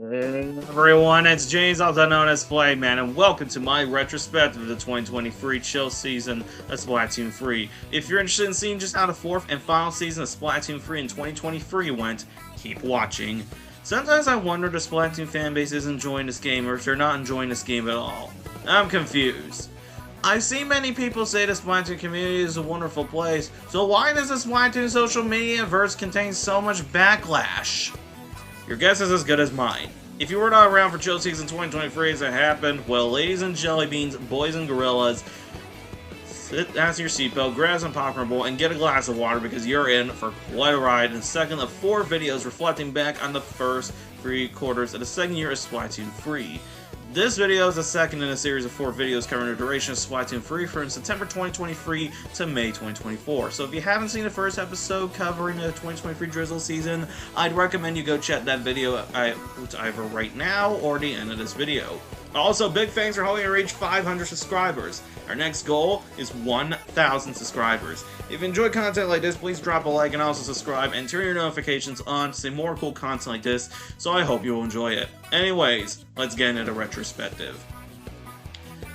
Hey everyone, it's James, also known as Flagman, and welcome to my retrospective of the 2023 chill season of Splatoon 3. If you're interested in seeing just how the fourth and final season of Splatoon 3 in 2023 went, keep watching. Sometimes I wonder if the Splatoon fanbase is enjoying this game or if they're not enjoying this game at all. I'm confused. I see many people say the Splatoon community is a wonderful place, so why does the Splatoon social media verse contain so much backlash? Your guess is as good as mine. If you were not around for Chill Season 2023 as it happened, well, ladies and jelly beans, boys and gorillas, sit down your seatbelt, grab some popcorn bowl, and get a glass of water because you're in for quite a ride in the second of 4 videos reflecting back on the first 3 quarters of the second year of Splatoon 3. This video is the second in a series of 4 videos covering the duration of Splatoon 3 from September 2023 to May 2024. So if you haven't seen the first episode covering the 2023 Drizzle season, I'd recommend you go check that video out either right now or the end of this video. Also, big thanks for helping me reach 500 subscribers. Our next goal is 1,000 subscribers. If you enjoy content like this, please drop a like and also subscribe and turn your notifications on to see more cool content like this, so I hope you'll enjoy it. Anyways, let's get into the retrospective.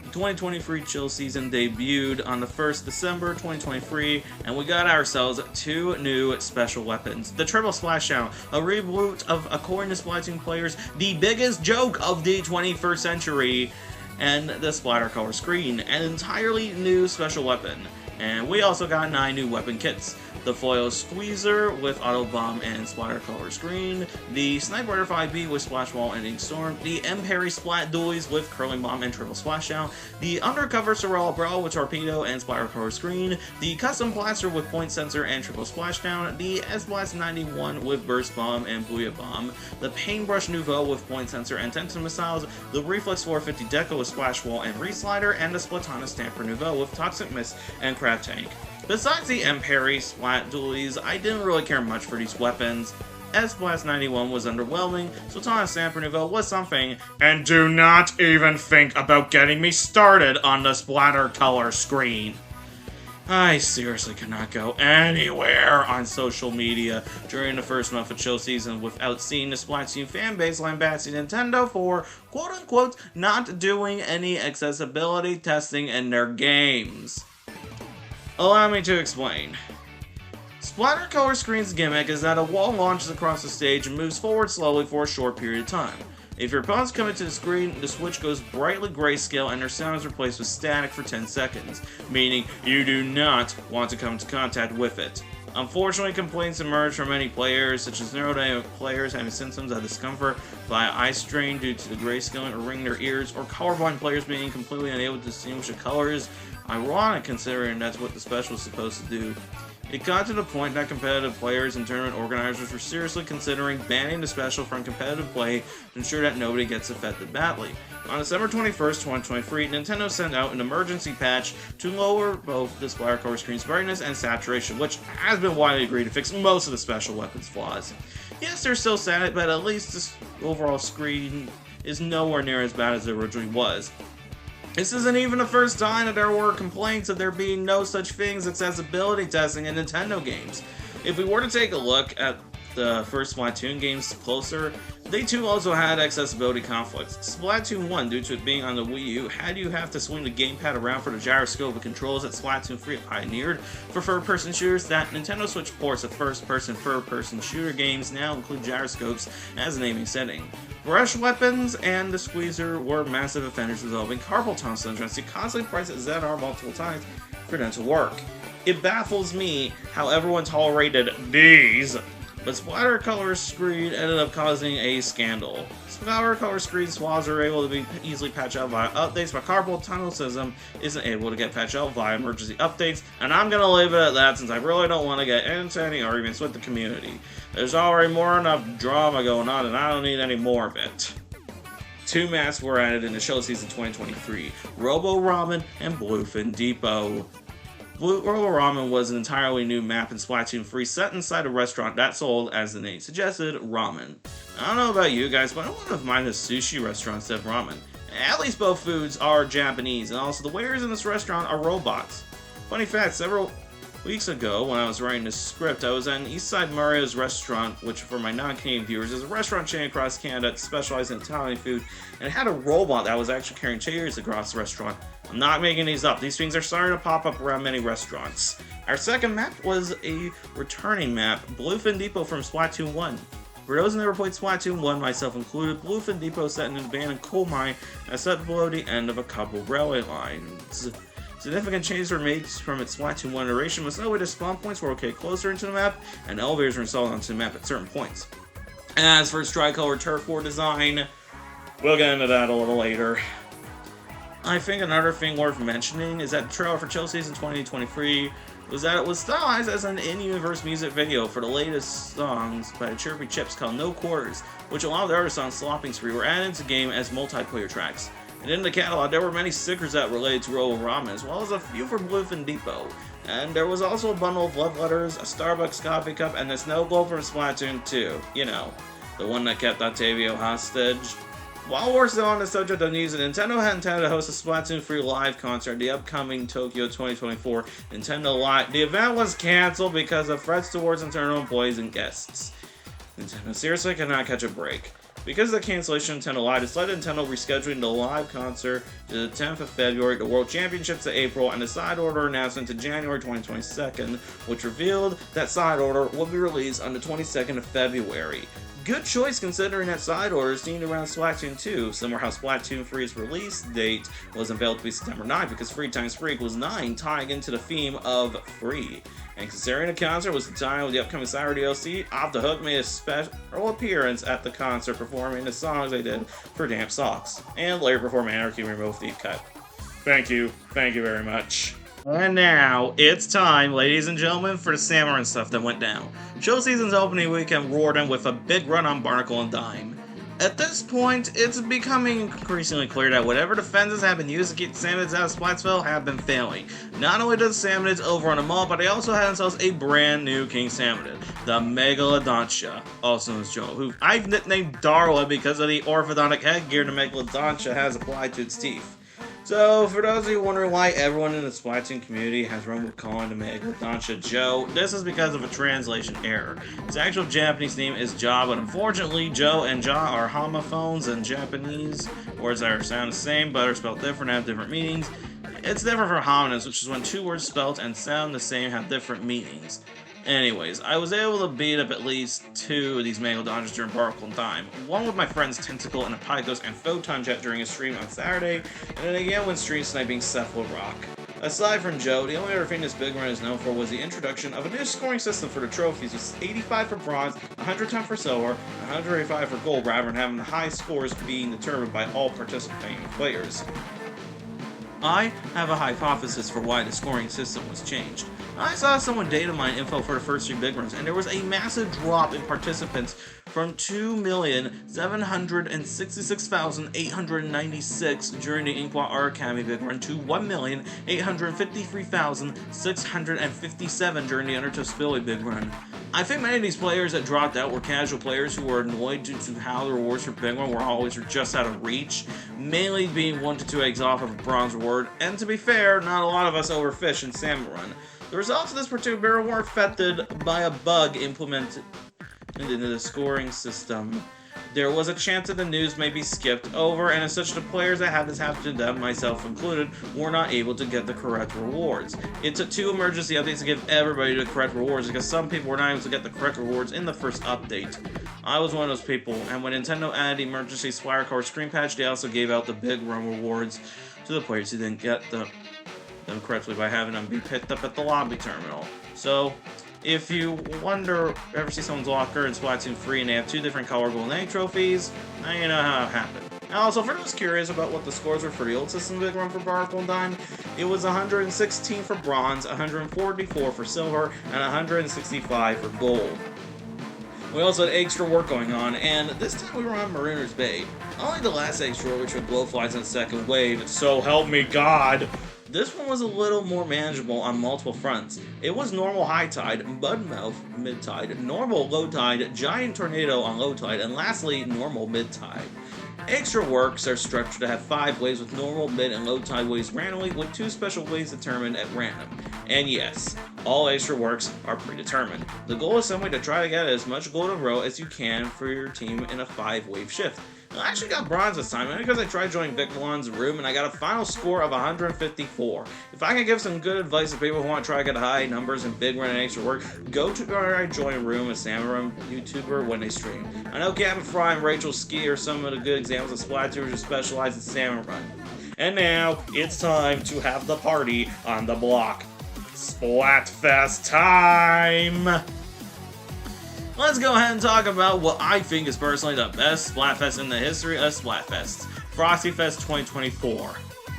The 2023 Chill Season debuted on the 1st December 2023, and we got ourselves 2 new special weapons. The Triple Splashdown, a reboot of, according to Splatoon players, the biggest joke of the 21st century, and the Splatter Color Screen, an entirely new special weapon. And we also got 9 new weapon kits. The Foil Squeezer with Auto Bomb and Splatter Color Screen, the Sniper Butterfly B with Splash Wall and Ink Storm, the M. Perry Splat Dualies with Curling Bomb and Triple Splashdown, the Undercover Sorella Bro with Torpedo and Splatter Color Screen, the Custom Blaster with Point Sensor and Triple Splashdown, the S-Blast 91 with Burst Bomb and Booyah Bomb, the Paintbrush Nouveau with Point Sensor and Tenten Missiles, the Reflex 450 Deco with Splash Wall and Reslider, and the Splatana Stamper Nouveau with Toxic Mist and Crab Tank. Besides the M. Perry Splat Dualies, I didn't really care much for these weapons. S-Blast 91 was underwhelming, Splatana Stamper Nouveau was something, and do not even think about getting me started on the Splatter Color Screen. I seriously cannot go anywhere on social media during the first month of Chill Season without seeing the Splatoon fanbase lambasting Nintendo for, quote-unquote, not doing any accessibility testing in their games. Allow me to explain. Splatter Color Screen's gimmick is that a wall launches across the stage and moves forward slowly for a short period of time. If your opponents come into the screen, the switch goes brightly grayscale and their sound is replaced with static for 10 seconds, meaning you do not want to come into contact with it. Unfortunately, complaints emerge from many players, such as neurodynamic players having symptoms of discomfort via eye strain due to the grayscaling or ringing their ears, or colorblind players being completely unable to distinguish the colors. Ironic considering that's what the special is supposed to do. It got to the point that competitive players and tournament organizers were seriously considering banning the special from competitive play to ensure that nobody gets affected badly. On December 21st, 2023, Nintendo sent out an emergency patch to lower both the Splatter Color Screen's brightness and saturation, which has been widely agreed to fix most of the special weapons flaws. Yes, they're still static, but at least the overall screen is nowhere near as bad as it originally was. This isn't even the first time that there were complaints of there being no such thing as accessibility testing in Nintendo games. If we were to take a look at the first Splatoon games closer, they too also had accessibility conflicts. Splatoon 1, due to it being on the Wii U, had you have to swing the gamepad around for the gyroscope and controls that Splatoon 3 pioneered for third-person shooters. That Nintendo Switch ports of first-person, third-person shooter games now include gyroscopes as a naming setting. Brush weapons and the Squeezer were massive offenders involving carpal tunnel syndrome to constantly press ZR multiple times for them to work. It baffles me how everyone tolerated these, but Splatter Color Screen ended up causing a scandal. Splatter Color Screen flaws are able to be easily patched out via updates, but carpal tunnel syndrome isn't able to get patched out via emergency updates, and I'm gonna leave it at that since I really don't want to get into any arguments with the community. There's already more enough drama going on, and I don't need any more of it. 2 maps were added in the Show Season 2023, Robo Ramen and Bluefin Depot. Robo Ramen was an entirely new map in Splatoon 3 set inside a restaurant that sold, as the name suggested, ramen. I don't know about you guys, but I wouldn't mind a sushi restaurant instead of ramen. At least both foods are Japanese, and also the waiters in this restaurant are robots. Funny fact, several Weeks ago, when I was writing this script, I was at an Eastside Mario's restaurant, which for my non-Canadian viewers is a restaurant chain across Canada that specializes in Italian food, and it had a robot that was actually carrying chairs across the restaurant. I'm not making these up. These things are starting to pop up around many restaurants. Our second map was a returning map, Bluefin Depot from Splatoon 1. For those who never played Splatoon 1, myself included, Bluefin Depot set in an abandoned coal mine that set below the end of a couple railway lines. Significant changes were made from its Splatoon 1 iteration, most notably the spawn points were located closer into the map, and elevators were installed onto the map at certain points. As for its tri-color turf war design, we'll get into that a little later. I think another thing worth mentioning is that the trailer for Chill Season 2023 was that it was stylized as an in-universe music video for the latest songs by the Chirpy Chips called No Quarters, which along with the other songs, Slopping Spree, were added into the game as multiplayer tracks. And in the catalog, there were many stickers that related to Roll Ramen, as well as a few for Bluefin Depot. And there was also a bundle of love letters, a Starbucks coffee cup, and a snow globe from Splatoon 2. You know, the one that kept Octavio hostage. While we're still on the subject of news, Nintendo had intended to host a Splatoon 3 live concert at the upcoming Tokyo 2024 Nintendo Live. The event was cancelled because of threats towards internal employees and guests. Nintendo seriously cannot catch a break. Because of the cancellation of Nintendo Live, decided Nintendo rescheduling the live concert to the 10th of February, the World Championships to April, and the side order announcement to January 2022, which revealed that side order will be released on the 22nd of February. Good choice considering that side order is themed around Splatoon 2, similar how Splatoon 3's release date was unveiled to be September 9th because 3 times 3 equals 9, tying into the theme of free. And considering the concert was the time of the upcoming Cyber DLC, Off the Hook made a special appearance at the concert performing the songs they did for Damp Socks, and later performing Anarchy Removed Deep Cut. Thank you very much. And now, it's time, ladies and gentlemen, for the Samurai stuff that went down. Show Season's opening weekend roared in with a big run on Barnacle and Dime. At this point, it's becoming increasingly clear that whatever defenses have been used to keep the Salmonids out of Splatsville have been failing. Not only does the Salmonids overrun them all, but they also had themselves a brand new King Salmonid, the Megalodontia, also known as Joe, who I've nicknamed Darla because of the orthodontic headgear the Megalodontia has applied to its teeth. So, for those of you wondering why everyone in the Splatoon community has run with calling the Megalodontia Joe, this is because of a translation error. Its actual Japanese name is Ja, but unfortunately, Joe and Ja are homophones in Japanese. Words that sound the same but are spelled different and have different meanings. It's different from homonyms, which is when two words spelled and sound the same have different meanings. Anyways, I was able to beat up at least 2 of these Megalodontias during Barnacle and Dime. One with my friends Tentacle and Apicos and Photon Jet during a stream on Saturday, and then again when stream sniping Cephalorock. Rock. Aside from Joe, the only other thing this big run is known for was the introduction of a new scoring system for the trophies, with 85 for bronze, 110 for silver, 185 for gold, rather than having the high scores being determined by all participating players. I have a hypothesis for why the scoring system was changed. I saw someone data mine info for the first 3 big runs, and there was a massive drop in participants from 2,766,896 during the Inkwell Art Academy big run to 1,853,657 during the Undertow Spillway big run. I think many of these players that dropped out were casual players who were annoyed due to how the rewards for big run were always just out of reach, mainly being 1 to 2 eggs off of a bronze reward, and to be fair, not a lot of us overfish in Salmon Run. The results of this particular were affected by a bug implemented into the scoring system. There was a chance that the news may be skipped over, and as such, the players that had this happen to them, myself included, were not able to get the correct rewards. It took 2 emergency updates to give everybody the correct rewards, because some people were not able to get the correct rewards in the first update. I was one of those people, and when Nintendo added the emergency Swire Card screen patch, they also gave out the big run rewards to the players who didn't get them correctly by having them be picked up at the lobby terminal. So, if you ever see someone's locker in Splatoon 3 and they have 2 different color golden egg trophies, now you know how it happened. And also, for those curious about what the scores were for the old system big run for Barnacle and Dime, it was 116 for bronze, 144 for silver, and 165 for gold. We also had extra work going on, and this time we were on Mariner's Bay. Unlike the last extra, which would blowflies on the second wave, so help me God, This one was a little more manageable on multiple fronts. It was normal high tide, mudmouth mid tide, normal low tide, giant tornado on low tide, and lastly, normal mid tide. Extra works are structured to have 5 waves with normal, mid, and low tide waves randomly, with 2 special waves determined at random. And yes, all extra works are predetermined. The goal is simply to try to get as much gold in a row as you can for your team in a 5-wave shift. I actually got bronze this time, because I tried joining Megalodontia's room and I got a final score of 154. If I can give some good advice to people who want to try to get high numbers and big run and extra work, go to where I join room as Samurai YouTuber when they stream. I know Gavin Fry and Rachel Ski are some of the good examples of Splatoon who specialize in salmon run. And now, it's time to have the party on the block. Splatfest time! Let's go ahead and talk about what I think is personally the best Splatfest in the history of Splatfests, Frostyfest 2024.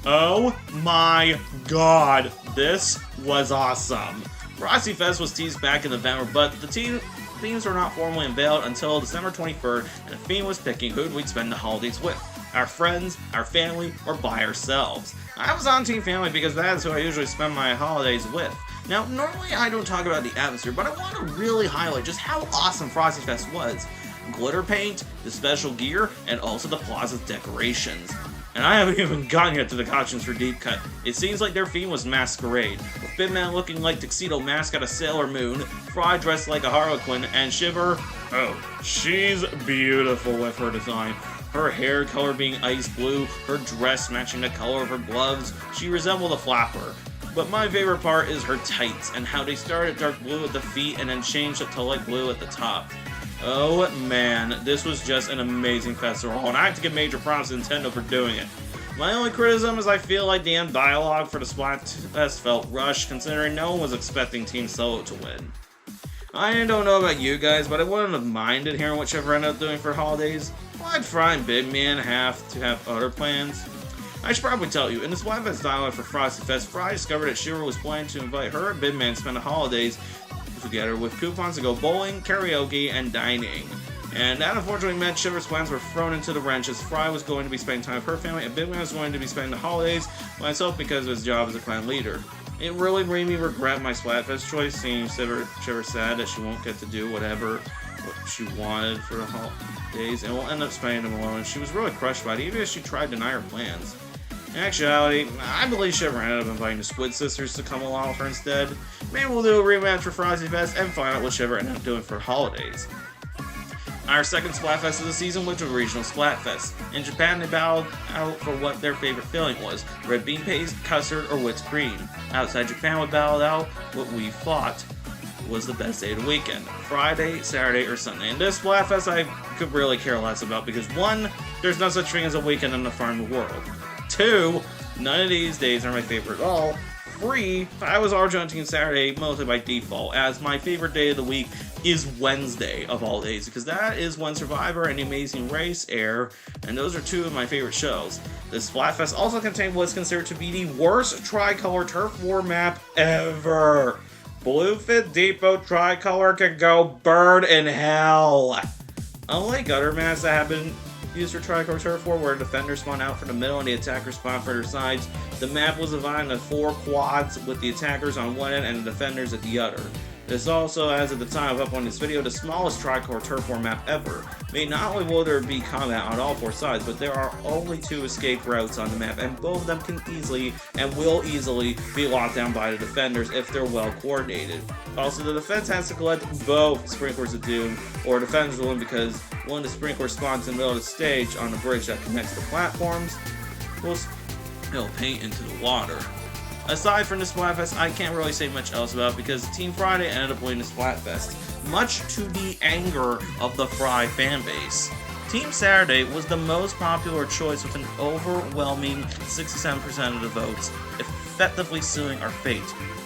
Oh my god, this was awesome. Frostyfest was teased back in November, but the themes were not formally unveiled until December 23rd, and the theme was picking who we'd spend the holidays with. Our friends, our family, or by ourselves. I was on Team Family because that is who I usually spend my holidays with. Now, normally I don't talk about the atmosphere, but I want to really highlight just how awesome Frostyfest was. Glitter paint, the special gear, and also the plaza's decorations. And I haven't even gotten yet to the costumes for Deep Cut. It seems like their theme was Masquerade, with Bitman looking like Tuxedo Mask out of Sailor Moon, Fry dressed like a Harlequin, and Shiver, oh, she's beautiful with her design. Her hair color being ice blue, her dress matching the color of her gloves, she resembled a flapper. But my favorite part is her tights, and how they started dark blue at the feet and then changed it to light blue at the top. Oh man, this was just an amazing festival, and I have to give major props to Nintendo for doing it. My only criticism is I feel like the end dialogue for the Splatfest felt rushed, considering no one was expecting Team Solo to win. I don't know about you guys, but I wouldn't have minded hearing what Shiver ended up doing for holidays. Why'd Fry and Big Man have to have other plans? I should probably tell you, in the Splatfest dialogue for Frostyfest, Fry discovered that Shiver was planning to invite her and Big Man to spend the holidays together with coupons to go bowling, karaoke, and dining. And that unfortunately meant Shiver's plans were thrown into the wrench as Fry was going to be spending time with her family and Big Man was going to be spending the holidays by himself because of his job as a clan leader. It really made me regret my Splatfest choice, seeing Shiver sad that she won't get to do what she wanted for the holidays and will end up spending them alone. She was really crushed by it, even if she tried to deny her plans. In actuality, I believe Shiver ended up inviting the Squid Sisters to come along with her instead. Maybe we'll do a rematch for Frostyfest and find out what Shiver ended up doing for holidays. Our second Splatfest of the season was the Regional Splatfest. In Japan, they battled out for what their favorite filling was, red bean paste, custard, or whipped cream. Outside Japan, we battled out what we thought was the best day of the weekend, Friday, Saturday, or Sunday. And this Splatfest I could really care less about because 1, there's no such thing as a weekend in the farm world. 2, none of these days are my favorite at all. 3, I was Argentine Saturday mostly by default, as my favorite day of the week is Wednesday of all days, because that is when Survivor and The Amazing Race air, and those are 2 of my favorite shows. This Splatfest also contained what's considered to be the worst Tricolor Turf War map ever. Bluefin Depot Tricolor can go burn in hell. Unlike other maps that have been used for Tricolor Turf War, where defenders spawn out from the middle and the attackers spawn for their sides, the map was divided into 4 quads with the attackers on one end and the defenders at the other. This also, as at the time of uploading this video, the smallest Tricolor Turf War map ever. I mean, not only will there be combat on all 4 sides, but there are only 2 escape routes on the map, and both of them can easily and will easily be locked down by the defenders if they're well coordinated. Also, the defense has to collect both Sprinklers of Doom, or defenders will win because one of the sprinklers spawns in the middle of the stage on the bridge that connects the platforms. Will spill paint into the water. Aside from the Splatfest, I can't really say much else about it because Team Friday ended up winning the Splatfest, much to the anger of the Fry fanbase. Team Saturday was the most popular choice with an overwhelming 67% of the votes, effectively sealing our fate.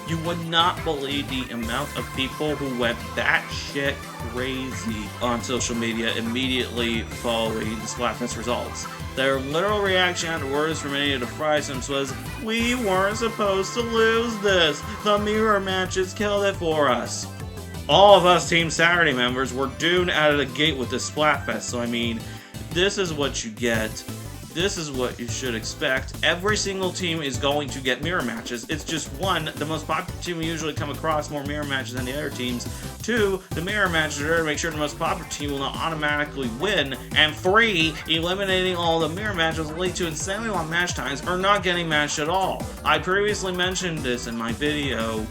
You would not believe the amount of people who went batshit crazy on social media immediately following the Splatfest results. Their literal reaction afterwards from many of the Fry Sims was, "We weren't supposed to lose this. The mirror matches killed it for us." All of us Team Saturday members were doomed out of the gate with this Splatfest, so I mean, this is what you get this is what you should expect. Every single team is going to get mirror matches. It's just one, the most popular team will usually come across more mirror matches than the other teams. Two, the mirror matches are there to make sure the most popular team will not automatically win. And three, eliminating all the mirror matches will lead to insanely long match times or not getting matched at all. I previously mentioned this in my video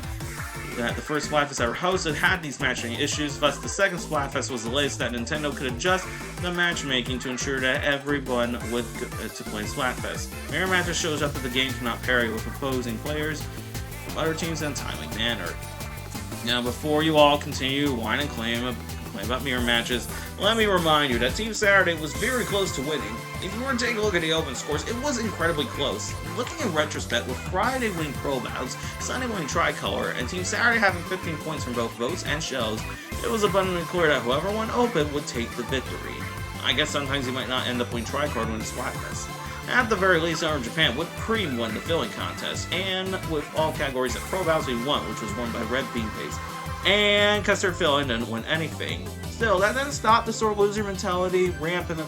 that the first Splatfest ever hosted had these matching issues, thus the second Splatfest was the latest that Nintendo could adjust the matchmaking to ensure that everyone would to play Splatfest. Mirror matches shows up that the game cannot parry with opposing players from other teams in a timely manner. Now, before you all continue to whine and complain about mirror matches, let me remind you that Team Saturday was very close to winning. If you were to take a look at the open scores, it was incredibly close. Looking in retrospect, with Friday winning Pro Battles, Sunday winning Tricolor, and Team Saturday having 15 points from both votes and shells, it was abundantly clear that whoever won open would take the victory. I guess sometimes you might not end up winning Tricolor to win Splatfest. At the very least, Over Japan with Cream won the filling contest, and with all categories at Pro Battles we won, which was won by Red Bean Face. And Custard Filling didn't win anything. Still, that didn't stop the sore loser mentality rampant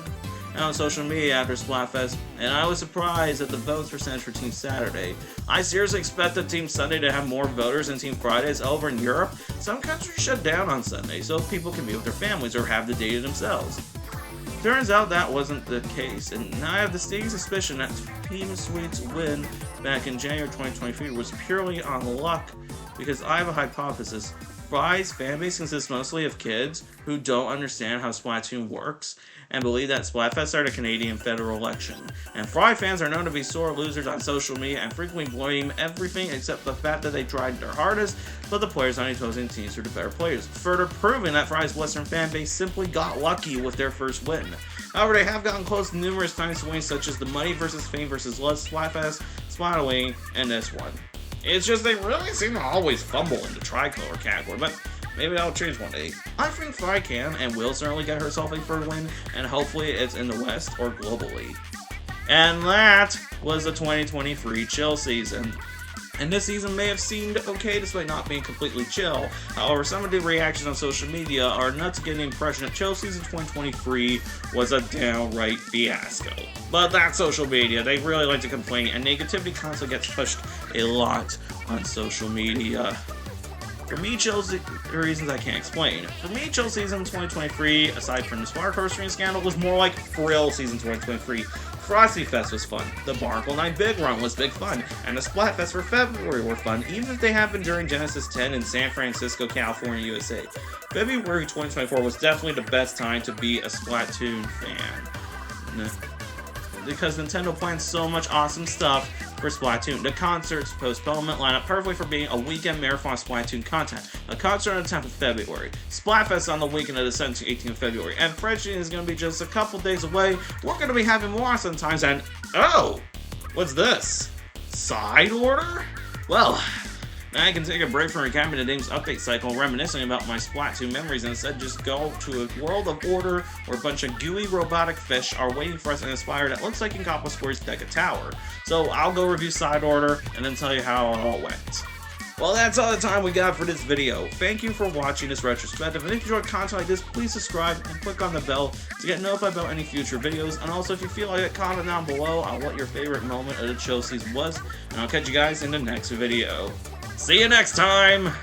on social media after Splatfest, and I was surprised at the votes percentage for Team Saturday. I seriously expected Team Sunday to have more voters than Team Fridays. Over in Europe, some countries shut down on Sunday so people can be with their families or have the day to themselves. Turns out that wasn't the case, and now I have the sneaking suspicion that Team Sweet's win back in January 2023 was purely on luck, because I have a hypothesis. Fry's fanbase consists mostly of kids who don't understand how Splatoon works and believe that Splatfests are the Canadian federal election. And Fry fans are known to be sore losers on social media and frequently blame everything except the fact that they tried their hardest, but the players on opposing teams are the better players, further proving that Fry's Western fanbase simply got lucky with their first win. However, they have gotten close numerous times to wins, such as the Money vs. Fame vs. Love Splatfest, Splataway, and this one. It's just they really seem to always fumble in the Tricolor category, but maybe that'll change one day. I think Fry can and will certainly get herself a third win, and hopefully it's in the West or globally. And that was the 2023 chill season. And this season may have seemed okay despite not being completely chill. However, some of the reactions on social media are enough to get the impression that chill season 2023 was a downright fiasco. But that's social media. They really like to complain, and negativity constantly gets pushed a lot on social media. For me, chill reasons I can't explain. For me, chill season 2023, aside from the Spark Roasting scandal, was more like Thrill season 2023. Frostyfest was fun, the Barnacle Night Big Run was big fun, and the Splatfest for February were fun, even if they happened during Genesis 10 in San Francisco, California, USA. February 2024 was definitely the best time to be a Splatoon fan, because Nintendo plans so much awesome stuff for Splatoon. The concert's postponement line up perfectly for being a weekend marathon Splatoon content. A concert on the 10th of February. Splatfest on the weekend of the 17th and 18th of February. And Frenching is going to be just a couple days away. We're going to be having more awesome times, and oh! What's this? Side order? Well, now I can take a break from recapping the game's update cycle, reminiscing about my Splatoon memories, and instead just go to a world of order where a bunch of gooey robotic fish are waiting for us in a spire that looks like in Copper Square's Deca Tower. So I'll go review Side Order and then tell you how it all went. Well, that's all the time we got for this video. Thank you for watching this retrospective, and if you enjoyed content like this, please subscribe and click on the bell to get notified about any future videos. And also, if you feel like it, comment down below on what your favorite moment of the chill season was, and I'll catch you guys in the next video. See you next time!